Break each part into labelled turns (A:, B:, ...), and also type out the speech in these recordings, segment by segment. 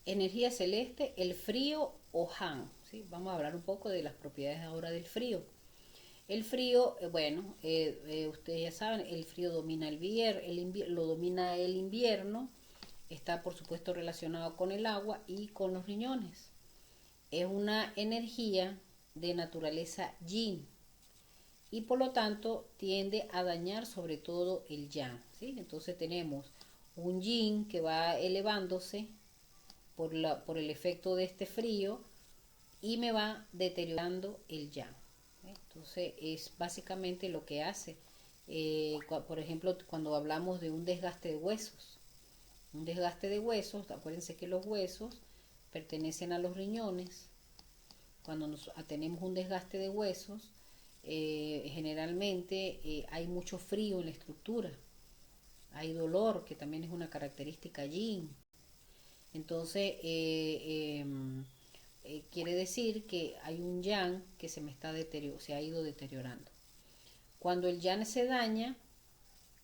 A: Energía celeste, el frío o Han. ¿Sí? Vamos a hablar un poco de las propiedades ahora del frío. El frío, ustedes ya saben, el frío domina lo domina el invierno, está por supuesto relacionado con el agua y con los riñones. Es una energía de naturaleza yin y por lo tanto tiende a dañar sobre todo el yang. ¿Sí? Entonces tenemos un yin que va elevándose por el efecto de este frío y me va deteriorando el yang. Entonces es básicamente lo que hace. Por ejemplo, cuando hablamos de un desgaste de huesos, acuérdense que los huesos pertenecen a los riñones. Cuando tenemos un desgaste de huesos, generalmente hay mucho frío en la estructura, hay dolor, que también es una característica yin. Entonces, quiere decir que hay un yang que se ha ido deteriorando. Cuando el yang se daña,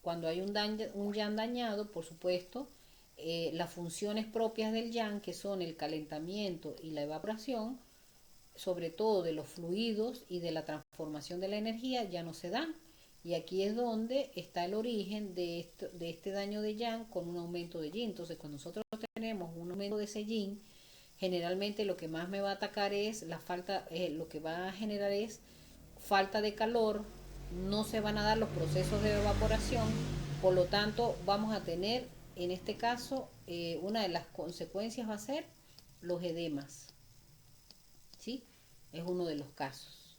A: cuando hay un yang dañado, por supuesto, las funciones propias del yang, que son el calentamiento y la evaporación, sobre todo de los fluidos y de la transformación de la energía, ya no se dan. Y aquí es donde está el origen de este daño de yang con un aumento de yin. Entonces, cuando nosotros tenemos un aumento de ese yin, generalmente lo que más me va a atacar es la falta, lo que va a generar es falta de calor, no se van a dar los procesos de evaporación, por lo tanto vamos a tener, en este caso, una de las consecuencias va a ser los edemas, ¿sí? Es uno de los casos.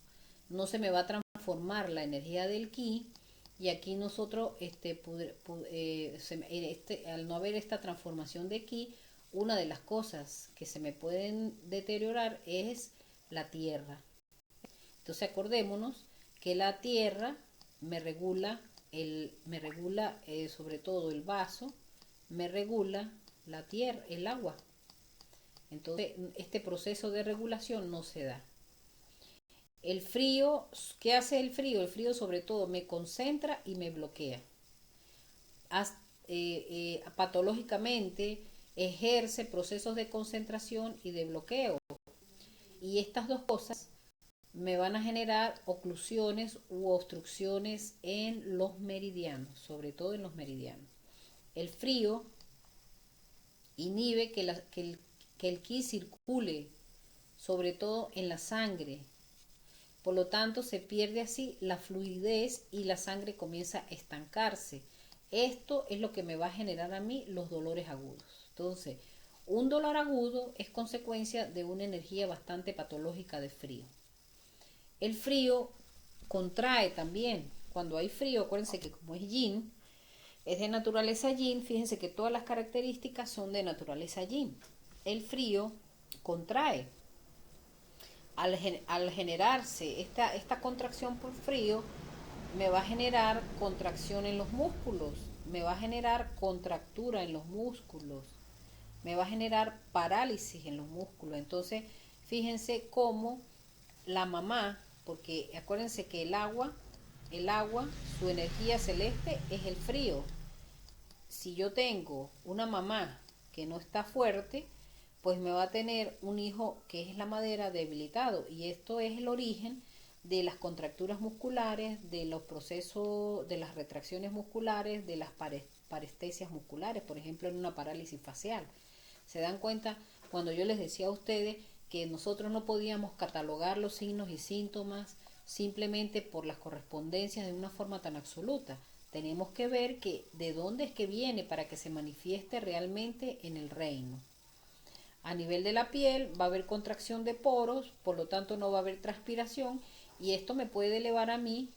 A: No se me va a transformar la energía del ki y aquí nosotros, al no haber esta transformación de ki, una de las cosas que se me pueden deteriorar es la tierra. Entonces acordémonos que la tierra me regula sobre todo el vaso, me regula la tierra, el agua. Entonces este proceso de regulación no se da. El frío, ¿qué hace el frío? El frío sobre todo me concentra y me bloquea. Patológicamente ejerce procesos de concentración y de bloqueo. Y estas dos cosas me van a generar oclusiones u obstrucciones en los meridianos, sobre todo en los meridianos. El frío inhibe que el ki circule, sobre todo en la sangre. Por lo tanto, se pierde así la fluidez y la sangre comienza a estancarse. Esto es lo que me va a generar a mí los dolores agudos. Entonces, un dolor agudo es consecuencia de una energía bastante patológica de frío. El frío contrae también. Cuando hay frío, acuérdense que como es yin, es de naturaleza yin, fíjense que todas las características son de naturaleza yin. El frío contrae. Al generarse esta contracción por frío, me va a generar contracción en los músculos, me va a generar contractura en los músculos, me va a generar parálisis en los músculos. Entonces, fíjense cómo la mamá, porque acuérdense que el agua, su energía celeste es el frío. Si yo tengo una mamá que no está fuerte, pues me va a tener un hijo que es la madera debilitado. Y esto es el origen de las contracturas musculares, de los procesos, de las retracciones musculares, de las parestesias musculares, por ejemplo, en una parálisis facial. ¿Se dan cuenta cuando yo les decía a ustedes que nosotros no podíamos catalogar los signos y síntomas simplemente por las correspondencias de una forma tan absoluta? Tenemos que ver que de dónde es que viene para que se manifieste realmente en el reino. A nivel de la piel va a haber contracción de poros, por lo tanto no va a haber transpiración y esto me puede elevar a mí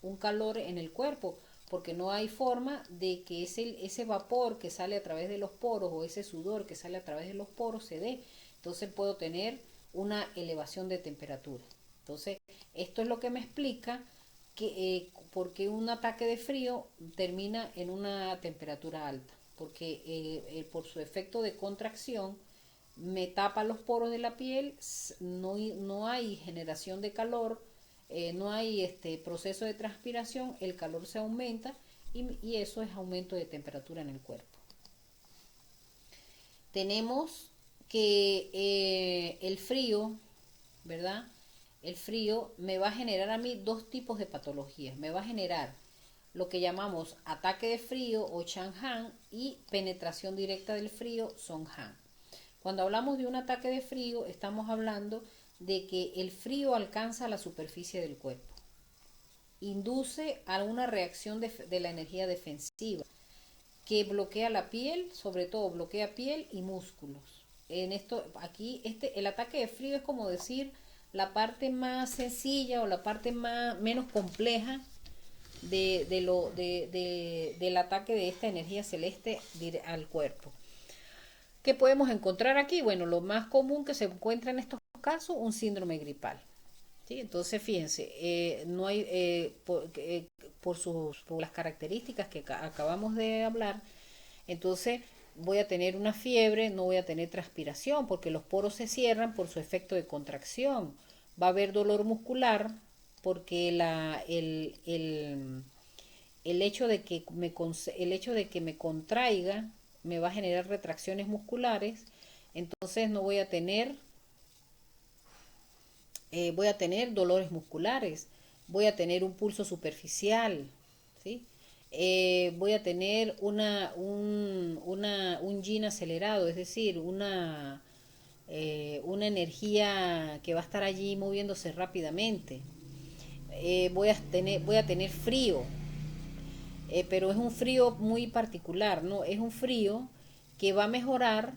A: un calor en el cuerpo, porque no hay forma de que ese vapor que sale a través de los poros o ese sudor que sale a través de los poros se dé. Entonces puedo tener una elevación de temperatura. Entonces esto es lo que me explica por qué un ataque de frío termina en una temperatura alta, porque por su efecto de contracción me tapa los poros de la piel, no hay generación de calor, no hay proceso de transpiración, el calor se aumenta y eso es aumento de temperatura en el cuerpo. Tenemos que el frío, ¿verdad? El frío me va a generar a mí dos tipos de patologías. Me va a generar lo que llamamos ataque de frío o Changhan y penetración directa del frío Songhan. Cuando hablamos de un ataque de frío, estamos hablando de que el frío alcanza la superficie del cuerpo, induce a una reacción de la energía defensiva que bloquea la piel, sobre todo bloquea piel y músculos. En esto, aquí, el ataque de frío es como decir la parte más sencilla o la parte menos compleja del ataque de esta energía celeste al cuerpo. ¿Qué podemos encontrar aquí? Bueno, lo más común que se encuentra en estos casos, un síndrome gripal. ¿Sí? Entonces, fíjense, no hay, por las características que acabamos de hablar, entonces voy a tener una fiebre, no voy a tener transpiración, porque los poros se cierran por su efecto de contracción. Va a haber dolor muscular, porque el hecho de que me contraiga me va a generar retracciones musculares, entonces no voy a tener dolores musculares, voy a tener un pulso superficial, ¿sí? Voy a tener un yin acelerado, es decir, una energía que va a estar allí moviéndose rápidamente. Voy a tener frío, pero es un frío muy particular, ¿no? Es un frío que va a mejorar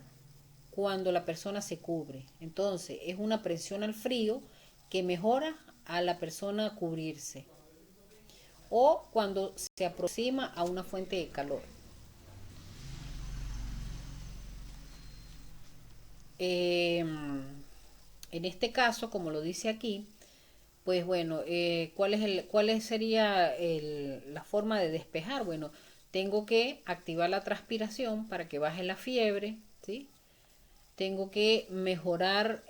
A: cuando la persona se cubre. Entonces, es una presión al frío que mejora a la persona cubrirse. O cuando se aproxima a una fuente de calor. En este caso, como lo dice aquí, pues bueno, ¿cuál sería la forma de despejar? Bueno, tengo que activar la transpiración para que baje la fiebre, ¿sí? Tengo que mejorar,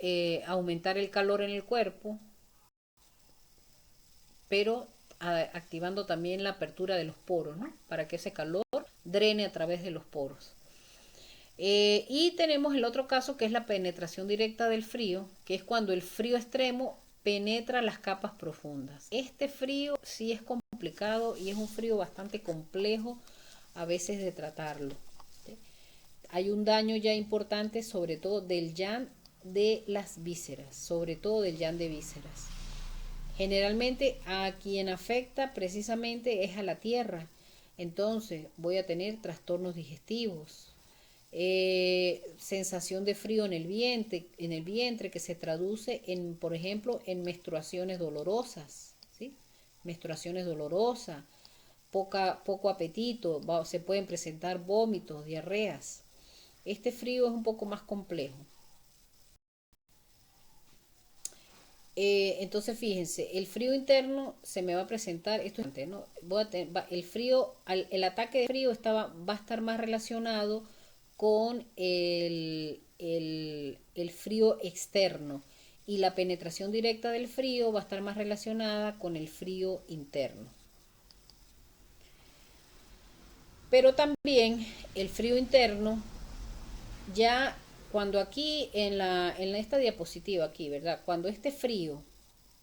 A: aumentar el calor en el cuerpo, pero activando también la apertura de los poros, ¿no? Para que ese calor drene a través de los poros. Y tenemos el otro caso que es la penetración directa del frío, que es cuando el frío extremo penetra las capas profundas. Este frío sí es complicado y es un frío bastante complejo a veces de tratarlo. ¿Sí? Hay un daño ya importante, sobre todo del yang de las vísceras, sobre todo del yang de vísceras. Generalmente a quien afecta precisamente es a la tierra. Entonces voy a tener trastornos digestivos, sensación de frío en el vientre que se traduce en, por ejemplo, en menstruaciones dolorosas, ¿sí? Menstruaciones dolorosas, poco apetito, se pueden presentar vómitos, diarreas. Este frío es un poco más complejo. Entonces fíjense, el frío interno se me va a presentar, esto es, ¿no? El frío, el ataque de frío va a estar más relacionado con el frío externo y la penetración directa del frío va a estar más relacionada con el frío interno. Pero también el frío interno, ya cuando aquí en esta diapositiva aquí, ¿verdad? Cuando este frío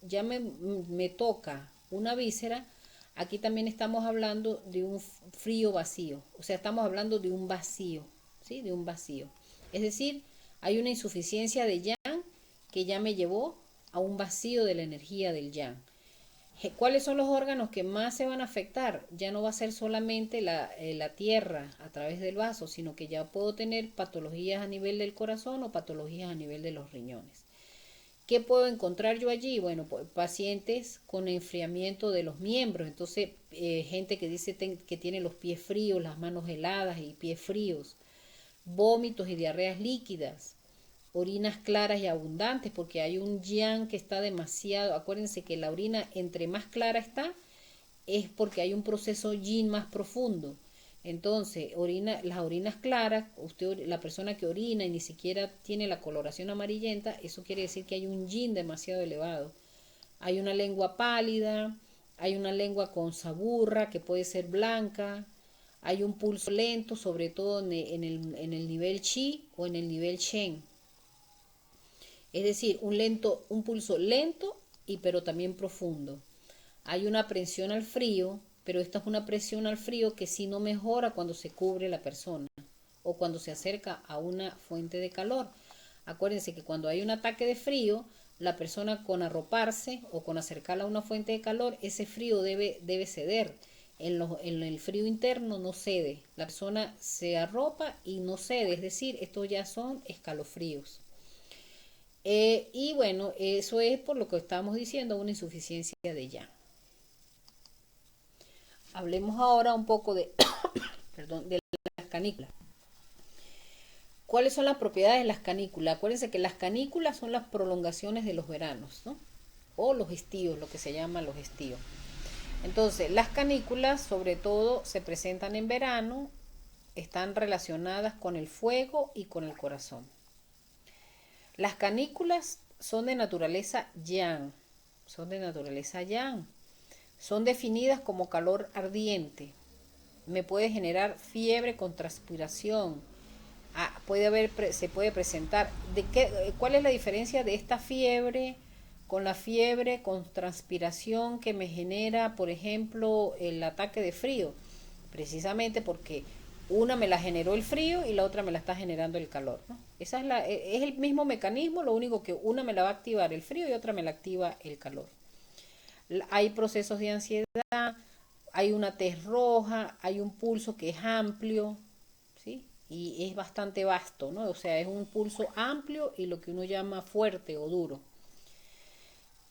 A: ya me toca una víscera, aquí también estamos hablando de un frío vacío, o sea, estamos hablando de un vacío, ¿sí? De un vacío. Es decir, hay una insuficiencia de yang que ya me llevó a un vacío de la energía del yang. ¿Cuáles son los órganos que más se van a afectar? Ya no va a ser solamente la tierra a través del vaso, sino que ya puedo tener patologías a nivel del corazón o patologías a nivel de los riñones. ¿Qué puedo encontrar yo allí? Bueno, pues, pacientes con enfriamiento de los miembros, entonces gente que dice que tiene los pies fríos, las manos heladas y pies fríos, vómitos y diarreas líquidas, orinas claras y abundantes, porque hay un yang que está demasiado, acuérdense que la orina entre más clara está, es porque hay un proceso yin más profundo. Entonces, las orinas claras, la persona que orina y ni siquiera tiene la coloración amarillenta, eso quiere decir que hay un yin demasiado elevado. Hay una lengua pálida, hay una lengua con saburra que puede ser blanca, hay un pulso lento, sobre todo en el nivel chi o en el nivel shen. Es decir, un pulso lento y pero también profundo. Hay una presión al frío, pero esta es una presión al frío que sí no mejora cuando se cubre la persona o cuando se acerca a una fuente de calor. Acuérdense que cuando hay un ataque de frío, la persona con arroparse o con acercarla a una fuente de calor, ese frío debe ceder. En el frío interno no cede. La persona se arropa y no cede, es decir, estos ya son escalofríos. Y bueno, eso es por lo que estábamos diciendo, una insuficiencia de yang. Hablemos ahora un poco de, perdón, de las canículas. ¿Cuáles son las propiedades de las canículas? Acuérdense que las canículas son las prolongaciones de los veranos, ¿no? O los estíos, lo que se llama los estíos. Entonces, las canículas sobre todo se presentan en verano, están relacionadas con el fuego y con el corazón. Las canículas son de naturaleza yang, son definidas como calor ardiente. Me puede generar fiebre con transpiración. Se puede presentar. ¿Cuál es la diferencia de esta fiebre con la fiebre con transpiración que me genera, por ejemplo, el ataque de frío? Precisamente porque una me la generó el frío y la otra me la está generando el calor, ¿no? Es el mismo mecanismo, lo único que una me la va a activar el frío y otra me la activa el calor. Hay procesos de ansiedad, hay una tez roja, hay un pulso que es amplio, ¿sí? Y es bastante vasto, ¿no? O sea, es un pulso amplio y lo que uno llama fuerte o duro.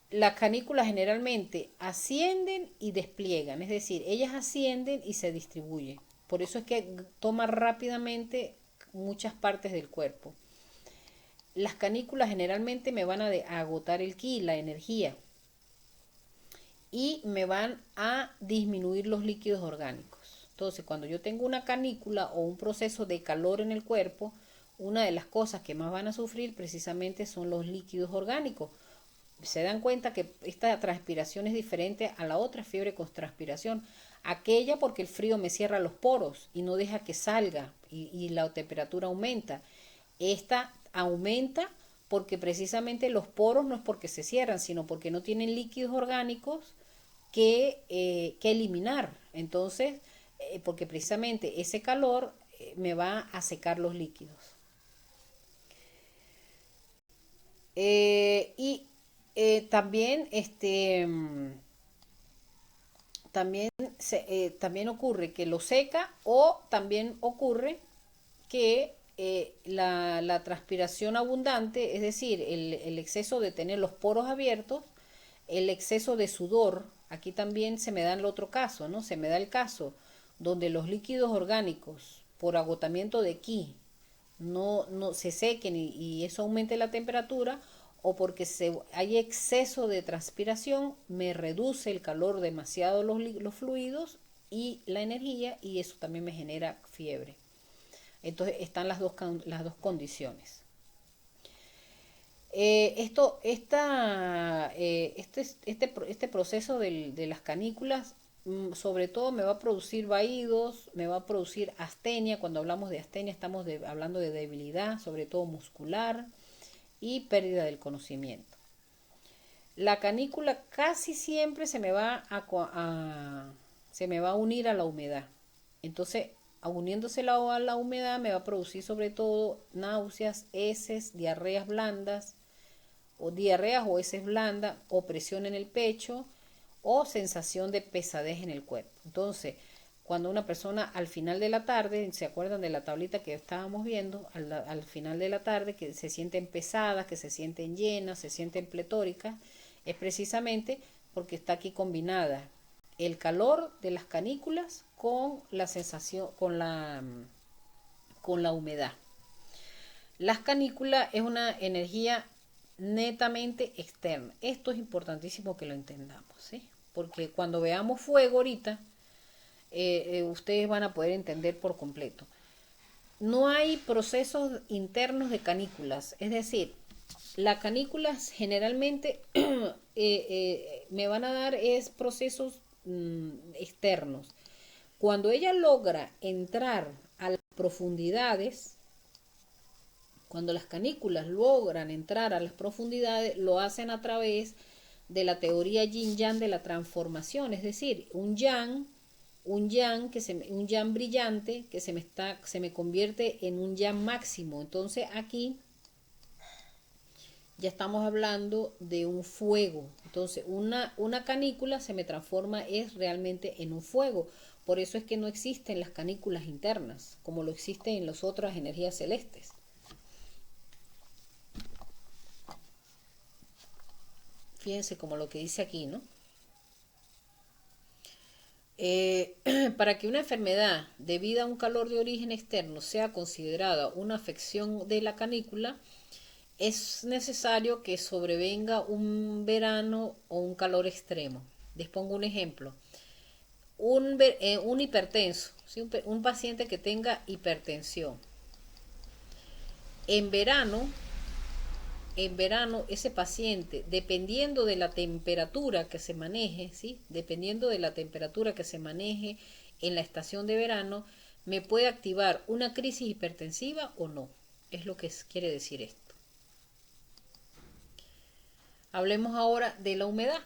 A: Las canículas generalmente ascienden y despliegan, es decir, ellas ascienden y se distribuyen. Por eso es que toma rápidamente muchas partes del cuerpo. Las canículas generalmente me van a agotar el ki, la energía, y me van a disminuir los líquidos orgánicos. Entonces, cuando yo tengo una canícula o un proceso de calor en el cuerpo, una de las cosas que más van a sufrir precisamente son los líquidos orgánicos. Se dan cuenta que esta transpiración es diferente a la otra fiebre con transpiración. Aquella porque el frío me cierra los poros y no deja que salga y la temperatura aumenta. Esta aumenta porque precisamente los poros no es porque se cierran, sino porque no tienen líquidos orgánicos que eliminar. Entonces, porque precisamente ese calor me va a secar los líquidos. Y también también ocurre que lo seca o también ocurre que la transpiración abundante, es decir, el exceso de tener los poros abiertos, el exceso de sudor, aquí también se me da el otro caso, ¿no? Se me da el caso donde los líquidos orgánicos, por agotamiento de ki, no se sequen y eso aumente la temperatura, o porque hay exceso de transpiración, me reduce el calor demasiado los fluidos y la energía, y eso también me genera fiebre. Entonces están las dos condiciones. Este proceso de las canículas, sobre todo me va a producir vaídos, me va a producir astenia. Cuando hablamos de astenia estamos hablando de debilidad, sobre todo muscular, y pérdida del conocimiento. La canícula casi siempre se me va a unir a la humedad. Entonces, uniéndose a la humedad me va a producir sobre todo náuseas, heces, diarreas blandas, o diarreas o heces blandas, o presión en el pecho, o sensación de pesadez en el cuerpo. Entonces, cuando una persona al final de la tarde, ¿se acuerdan de la tablita que estábamos viendo? Al final de la tarde, que se sienten pesadas, que se sienten llenas, se sienten pletóricas, es precisamente porque está aquí combinada el calor de las canículas con la sensación, con la humedad. Las canículas es una energía netamente externa. Esto es importantísimo que lo entendamos, ¿sí? Porque cuando veamos fuego ahorita, ustedes van a poder entender por completo. No hay procesos internos de canículas, es decir, las canículas generalmente me van a dar procesos externos. Cuando ella logra entrar a las profundidades, Cuando las canículas logran entrar a las profundidades, lo hacen a través de la teoría yin-yang de la transformación, es decir, un yang brillante que se me convierte en un yang máximo. Entonces aquí ya estamos hablando de un fuego. Entonces una canícula se me transforma es realmente en un fuego. Por eso es que no existen las canículas internas, como lo existen en las otras energías celestes. Fíjense como lo que dice aquí, ¿no? Para que una enfermedad debida a un calor de origen externo sea considerada una afección de la canícula, es necesario que sobrevenga un verano o un calor extremo. Les pongo un ejemplo. Un hipertenso, ¿sí? Un paciente que tenga hipertensión. En verano, ese paciente, dependiendo de la temperatura que se maneje, ¿sí? Dependiendo de la temperatura que se maneje en la estación de verano, me puede activar una crisis hipertensiva o no. Es lo que quiere decir esto. Hablemos ahora de la humedad.